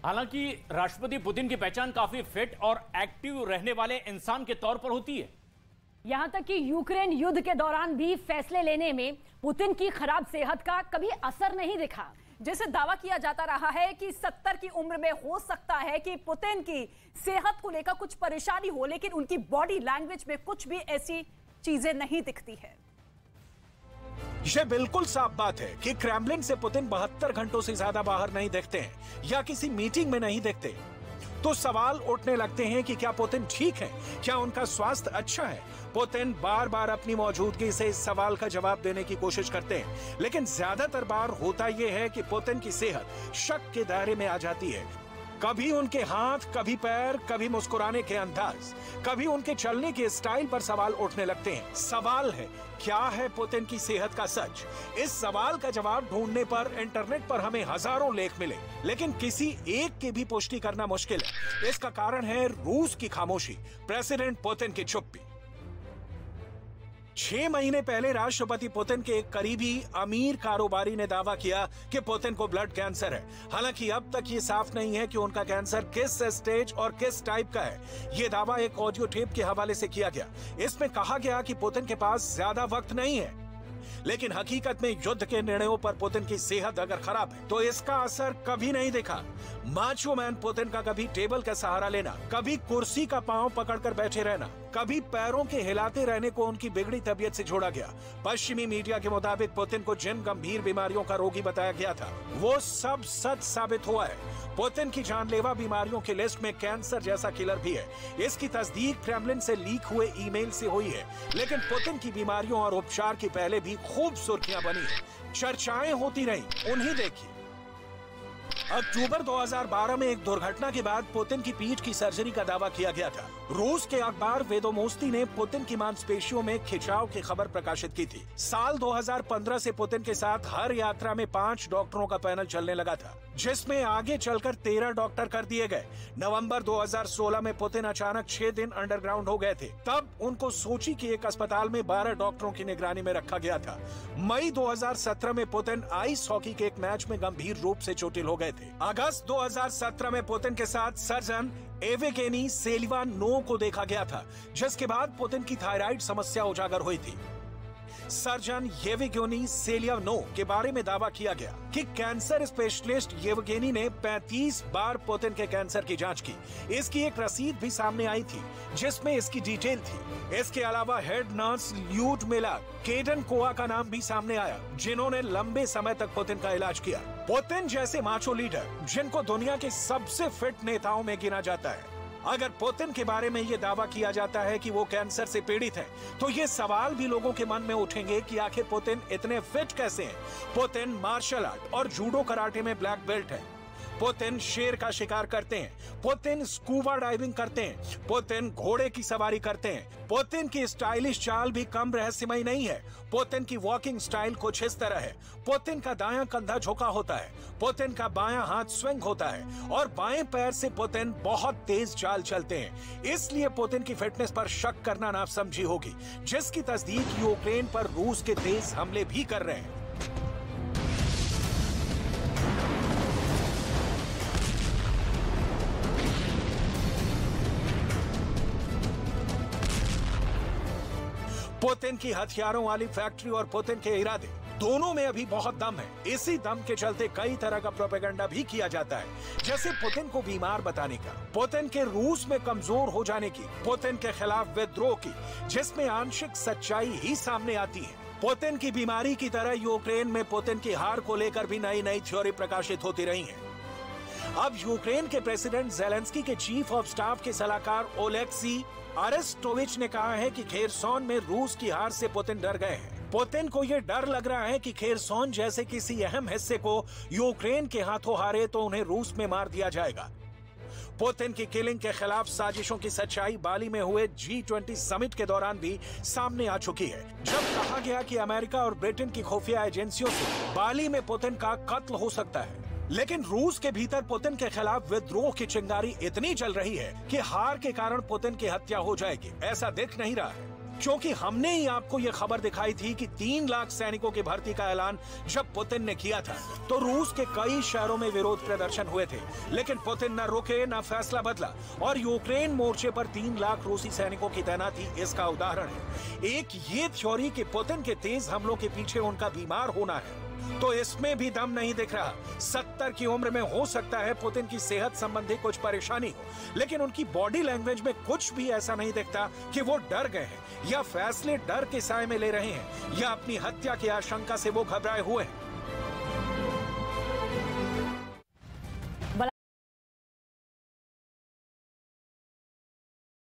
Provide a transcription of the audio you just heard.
हालांकि राष्ट्रपति पुतिन की पहचान काफी फिट और एक्टिव रहने वाले इंसान के तौर पर होती है। यहां तक कि यूक्रेन युद्ध के दौरान भी फैसले लेने में पुतिन की खराब सेहत का कभी असर नहीं दिखा। जैसे दावा किया जाता रहा है कि 70 की उम्र में हो सकता है कि पुतिन की सेहत को लेकर कुछ परेशानी हो, लेकिन उनकी बॉडी लैंग्वेज में कुछ भी ऐसी चीजें नहीं दिखती है। यह बिल्कुल साफ बात है कि क्रेमलिन से पुतिन 72 घंटों से ज्यादा बाहर नहीं दिखते हैं या किसी मीटिंग में नहीं दिखते। तो सवाल उठने लगते हैं कि क्या पुतिन ठीक है, क्या उनका स्वास्थ्य अच्छा है। पुतिन बार बार अपनी मौजूदगी से इस सवाल का जवाब देने की कोशिश करते हैं, लेकिन ज्यादातर बार होता यह है कि पुतिन की सेहत शक के दायरे में आ जाती है। कभी उनके हाथ, कभी पैर, कभी मुस्कुराने के अंदाज, कभी उनके चलने के स्टाइल पर सवाल उठने लगते हैं। सवाल है, क्या है पुतिन की सेहत का सच? इस सवाल का जवाब ढूंढने पर इंटरनेट पर हमें हजारों लेख मिले, लेकिन किसी एक की भी पुष्टि करना मुश्किल है। इसका कारण है रूस की खामोशी, प्रेसिडेंट पुतिन की चुप्पी। 6 महीने पहले राष्ट्रपति पुतिन के एक करीबी अमीर कारोबारी ने दावा किया कि पुतिन को ब्लड कैंसर है। हालांकि अब तक ये साफ नहीं है कि उनका कैंसर किस स्टेज और किस टाइप का है। ये दावा एक ऑडियो टेप के हवाले से किया गया। इसमें कहा गया कि पुतिन के पास ज्यादा वक्त नहीं है, लेकिन हकीकत में युद्ध के निर्णयों पर पुतिन की सेहत अगर खराब है तो इसका असर कभी नहीं दिखा। माचो मैन पुतिन का कभी टेबल का सहारा लेना, कभी कुर्सी का पांव पकड़कर बैठे रहना, कभी पैरों के हिलाते रहने को उनकी बिगड़ी तबीयत से जोड़ा गया। पश्चिमी मीडिया के मुताबिक पुतिन को जिन गंभीर बीमारियों का रोगी बताया गया था वो सब सच साबित हुआ है। पुतिन की जानलेवा बीमारियों की लिस्ट में कैंसर जैसा किलर भी है। इसकी तस्दीक क्रेमलिन से लीक हुए ईमेल से हुई है। लेकिन पुतिन की बीमारियों और उपचार की पहले भी खूब सुर्खियां बनी है, चर्चाएं होती रही। उन्हें देखिए। अक्टूबर 2012 में एक दुर्घटना के बाद पुतिन की पीठ की सर्जरी का दावा किया गया था। रूस के अखबार वेदोमोस्ती ने पुतिन की मांसपेशियों में खिंचाव की खबर प्रकाशित की थी। साल 2015 से पुतिन के साथ हर यात्रा में 5 डॉक्टरों का पैनल चलने लगा था, जिसमें आगे चलकर 13 डॉक्टर कर दिए गए। नवंबर 2016 में पुतिन अचानक 6 दिन अंडरग्राउंड हो गए थे। तब उनको सोची के एक अस्पताल में 12 डॉक्टरों की निगरानी में रखा गया था। मई 2017 में पुतिन आइस हॉकी के एक मैच में गंभीर रूप से चोटिल हो गए थे। अगस्त 2017 में पुतिन के साथ सर्जन एवेगेनी सेलिवानोव को देखा गया था, जिसके बाद पुतिन की थायराइड समस्या उजागर हुई थी। सर्जन येवगेनी सेलिवानोव के बारे में दावा किया गया कि कैंसर स्पेशलिस्ट येवगेनी ने 35 बार पुतिन के कैंसर की जांच की। इसकी एक रसीद भी सामने आई थी जिसमें इसकी डिटेल थी। इसके अलावा हेड नर्स ल्यूडमिला केडेनकोवा का नाम भी सामने आया, जिन्होंने लंबे समय तक पुतिन का इलाज किया। पुतिन जैसे माचो लीडर, जिनको दुनिया के सबसे फिट नेताओं में गिना जाता है, अगर पुतिन के बारे में यह दावा किया जाता है कि वो कैंसर से पीड़ित हैं, तो ये सवाल भी लोगों के मन में उठेंगे कि आखिर पुतिन इतने फिट कैसे हैं। पुतिन मार्शल आर्ट और जूडो कराटे में ब्लैक बेल्ट है। पुतिन शेर का शिकार करते हैं। पुतिन स्कूबा डाइविंग करते हैं। पुतिन घोड़े की सवारी करते हैं। पुतिन की स्टाइलिश चाल भी कम रहस्यमयी नहीं है। पुतिन की वॉकिंग स्टाइल कुछ इस तरह है। पुतिन का दायां कंधा झुका होता है, पुतिन का बायां हाथ स्विंग होता है और बाएं पैर से पुतिन बहुत तेज चाल चलते हैं। इसलिए पुतिन की फिटनेस पर शक करना नासमझी होगी, जिसकी तस्दीक यूक्रेन पर रूस के तेज हमले भी कर रहे हैं। पुतिन की हथियारों वाली फैक्ट्री और पुतिन के इरादे, दोनों में अभी बहुत दम है। इसी दम के चलते कई तरह का प्रोपेगेंडा भी किया जाता है, जैसे पुतिन को बीमार बताने का, पुतिन के रूस में कमजोर हो जाने की, पुतिन के खिलाफ विद्रोह की, जिसमें आंशिक सच्चाई ही सामने आती है। पुतिन की बीमारी की तरह यूक्रेन में पुतिन की हार को लेकर भी नई नई थ्योरी प्रकाशित होती रही है। अब यूक्रेन के प्रेसिडेंट जेलेंस्की के चीफ ऑफ स्टाफ के सलाहकार ओलेक्सी अरेस्टोविच ने कहा है कि खेरसोन में रूस की हार से पुतिन डर गए हैं। पुतिन को यह डर लग रहा है कि खेरसोन जैसे किसी अहम हिस्से को यूक्रेन के हाथों हारे तो उन्हें रूस में मार दिया जाएगा। पुतिन की किलिंग के खिलाफ साजिशों की सच्चाई बाली में हुए G20 समिट के दौरान भी सामने आ चुकी है, जब कहा गया कि अमेरिका और ब्रिटेन की खुफिया एजेंसियों से बाली में पुतिन का कत्ल हो सकता है। लेकिन रूस के भीतर पुतिन के खिलाफ विद्रोह की चिंगारी इतनी जल रही है कि हार के कारण पुतिन की हत्या हो जाएगी, ऐसा दिख नहीं रहा है। क्योंकि हमने ही आपको यह खबर दिखाई थी कि 3 लाख सैनिकों की भर्ती का ऐलान जब पुतिन ने किया था तो रूस के कई शहरों में विरोध प्रदर्शन हुए थे, लेकिन पुतिन न रुके न फैसला बदला और यूक्रेन मोर्चे पर 3 लाख रूसी सैनिकों की तैनाती इसका उदाहरण है। एक ये थ्योरी कि पुतिन के तेज हमलों के पीछे उनका बीमार होना है, तो इसमें भी दम नहीं दिख रहा। 70 की उम्र में हो सकता है पुतिन की सेहत संबंधी कुछ परेशानी हो, लेकिन उनकी बॉडी लैंग्वेज में कुछ भी ऐसा नहीं दिखता कि वो डर गए हैं या फैसले डर के साए में ले रहे हैं या अपनी हत्या की आशंका से वो घबराए हुए हैं।